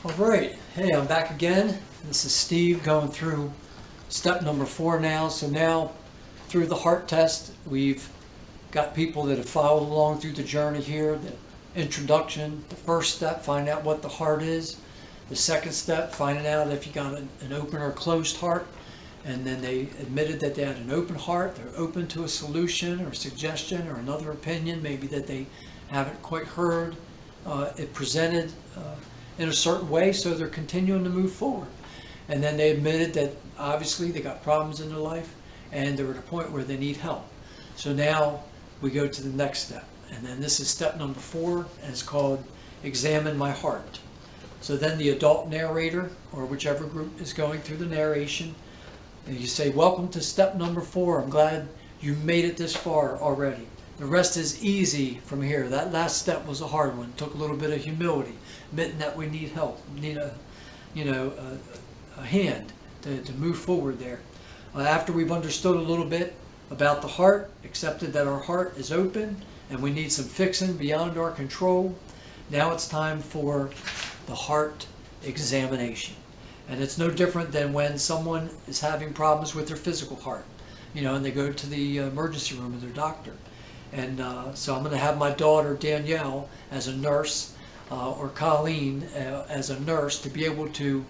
All right, hey, I'm back again. This is Steve going through step number 4 now. So now through the heart test, we've got people that have followed along through the journey here. The introduction, the first step, find out what the heart is. The second step, finding out if you got an open or closed heart. And then they admitted that they had an open heart. They're open to a solution or suggestion or another opinion, maybe that they haven't quite heard it presented in a certain way, so they're continuing to move forward. And then they admitted that obviously they got problems in their life and they're at a point where they need help. So now we go to the next step. And then this is step number 4, and it's called Examine My Heart. So then the adult narrator, or whichever group is going through the narration, and you say, welcome to step number 4. I'm glad you made it this far already. The rest is easy from here. That last step was a hard one. It took a little bit of humility, admitting that we need help, need a hand to move forward there. After we've understood a little bit about the heart, accepted that our heart is open and we need some fixing beyond our control, now it's time for the heart examination. And it's no different than when someone is having problems with their physical heart, and they go to the emergency room of their doctor. And so I'm going to have my daughter Danielle as a nurse, or Colleen as a nurse, to be able to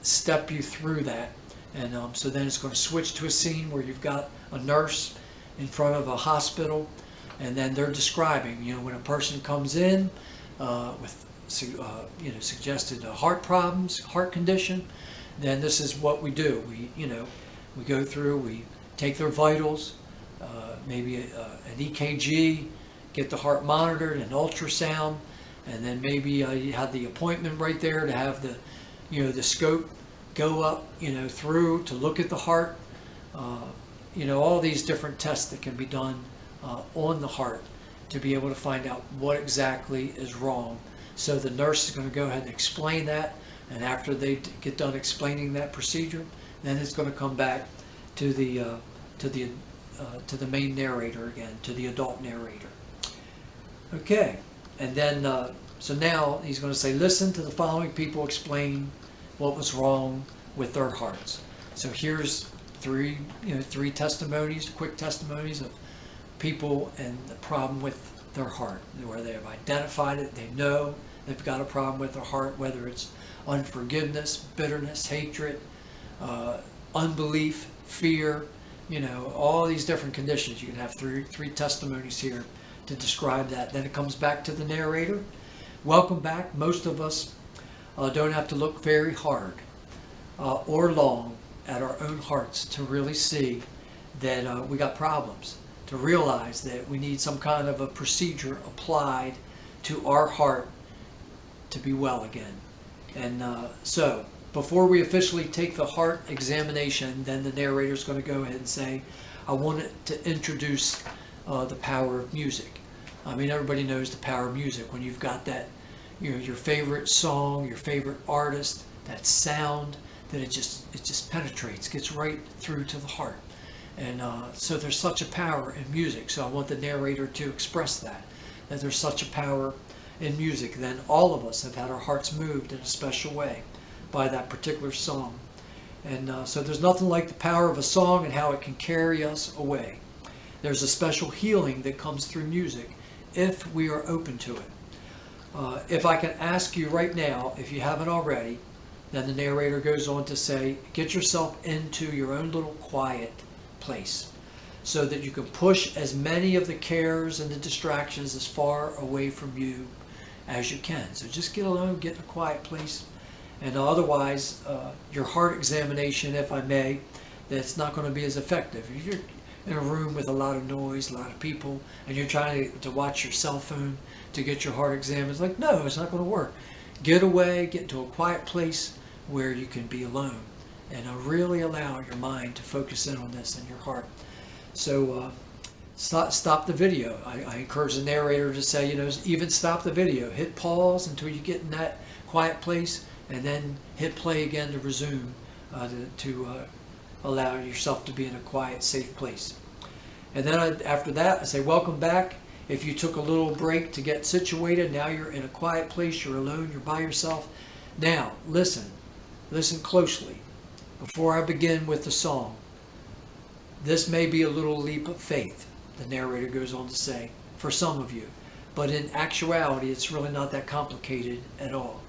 step you through that. And so then it's going to switch to a scene where you've got a nurse in front of a hospital, and then they're describing, when a person comes in with suggested heart problems, heart condition, then this is what we do. We go through, we take their vitals, maybe an EKG, get the heart monitored, an ultrasound, and then maybe you have the appointment right there to have the scope go up, through to look at the heart. All these different tests that can be done on the heart to be able to find out what exactly is wrong. So the nurse is going to go ahead and explain that, and after they get done explaining that procedure, then it's going to come back to the main narrator again, to the adult narrator. Okay, and then so now he's going to say, listen to the following people explain what was wrong with their hearts. So here's three testimonies, quick testimonies of people and the problem with their heart, where they have identified it, they know they've got a problem with their heart, whether it's unforgiveness, bitterness, hatred, unbelief, fear, all these different conditions. You can have three testimonies here to describe that. Then it comes back to the narrator. Welcome back. Most of us don't have to look very hard or long at our own hearts to really see that we got problems, to realize that we need some kind of a procedure applied to our heart to be well again. And so before we officially take the heart examination, then the narrator is going to go ahead and say, I wanted to introduce the power of music. I mean, everybody knows the power of music. When you've got that, your favorite song, your favorite artist, that sound, that it just penetrates, gets right through to the heart. And so there's such a power in music. So I want the narrator to express that there's such a power in music. Then all of us have had our hearts moved in a special way by that particular song. And so there's nothing like the power of a song and how it can carry us away. There's a special healing that comes through music if we are open to it. If I can ask you right now, if you haven't already, then the narrator goes on to say, get yourself into your own little quiet place so that you can push as many of the cares and the distractions as far away from you as you can. So just get alone, get in a quiet place. And otherwise, your heart examination, if I may, that's not going to be as effective. If you're in a room with a lot of noise, a lot of people, and you're trying to watch your cell phone to get your heart examined, it's like, no, it's not going to work. Get away, get into a quiet place where you can be alone and really allow your mind to focus in on this and your heart. So stop the video. I encourage the narrator to say, even stop the video. Hit pause until you get in that quiet place, and then hit play again to resume, to allow yourself to be in a quiet, safe place. And then after that, I say, welcome back. If you took a little break to get situated, now you're in a quiet place, you're alone, you're by yourself, Now, listen closely. Before I begin with the song, this may be a little leap of faith, the narrator goes on to say, for some of you. But in actuality, it's really not that complicated at all.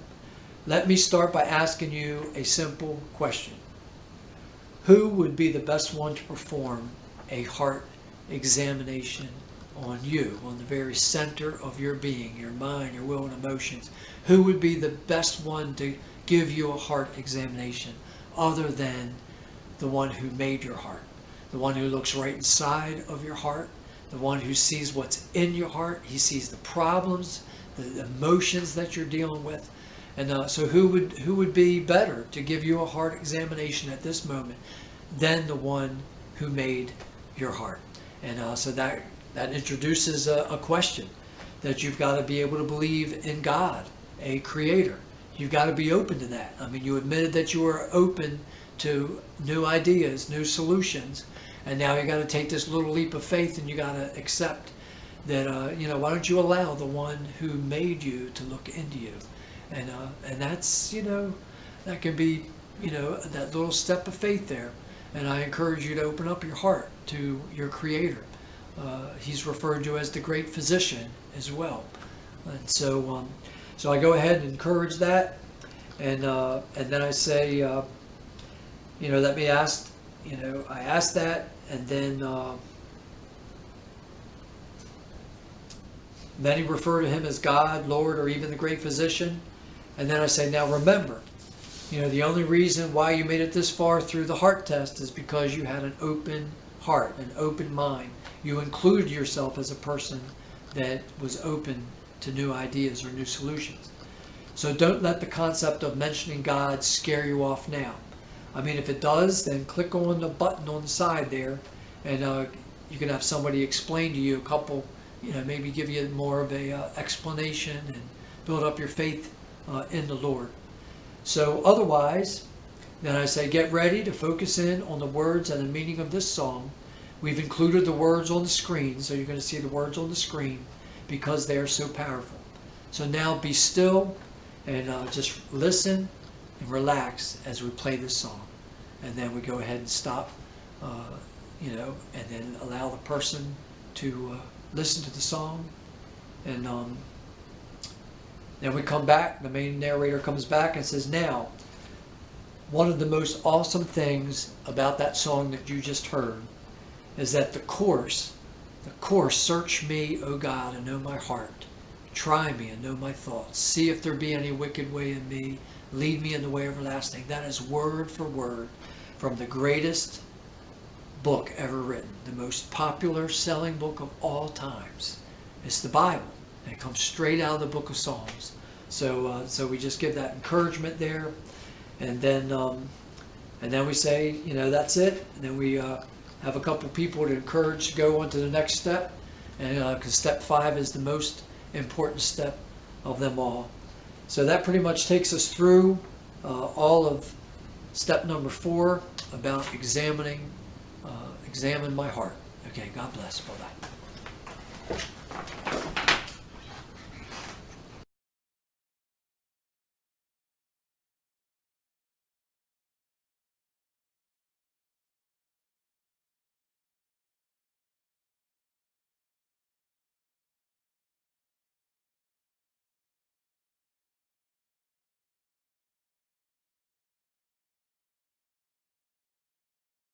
Let me start by asking you a simple question. Who would be the best one to perform a heart examination on you, on the very center of your being, your mind, your will, and emotions? Who would be the best one to give you a heart examination other than the one who made your heart? The one who looks right inside of your heart, the one who sees what's in your heart. He sees the problems, the emotions that you're dealing with. And so who would be better to give you a heart examination at this moment than the one who made your heart? And so that introduces a question that you've got to be able to believe in God, a creator. You've got to be open to that. I mean, you admitted that you were open to new ideas, new solutions, and now you got to take this little leap of faith and you got to accept that, why don't you allow the one who made you to look into you? And that's, that can be, that little step of faith there. And I encourage you to open up your heart to your creator. He's referred to as the great physician as well. And so I go ahead and encourage that. And then I say, let me ask, I ask that, and then many refer to him as God, Lord, or even the great physician. And then I say, now remember, the only reason why you made it this far through the heart test is because you had an open heart, an open mind. You included yourself as a person that was open to new ideas or new solutions. So don't let the concept of mentioning God scare you off now. I mean, if it does, then click on the button on the side there, and you can have somebody explain to you a couple, maybe give you more of a explanation and build up your faith in the Lord. So otherwise, then I say get ready to focus in on the words and the meaning of this song. We've included the words on the screen, so you're going to see the words on the screen because they are so powerful. So now be still and just listen and relax as we play this song. And then we go ahead and stop, and then allow the person to listen to the song. And then we come back, the main narrator comes back and says, now, one of the most awesome things about that song that you just heard is that the chorus, search me, O God, and know my heart. Try me and know my thoughts. See if there be any wicked way in me. Lead me in the way everlasting. That is word for word from the greatest book ever written, the most popular selling book of all times. It's the Bible, and it comes straight out of the book of Psalms. So we just give that encouragement there, and then we say, that's it. And then we have a couple people to encourage to go on to the next step, and because step 5 is the most important step of them all. So that pretty much takes us through all of step number 4 about examine my heart. Okay, God bless. Bye-bye.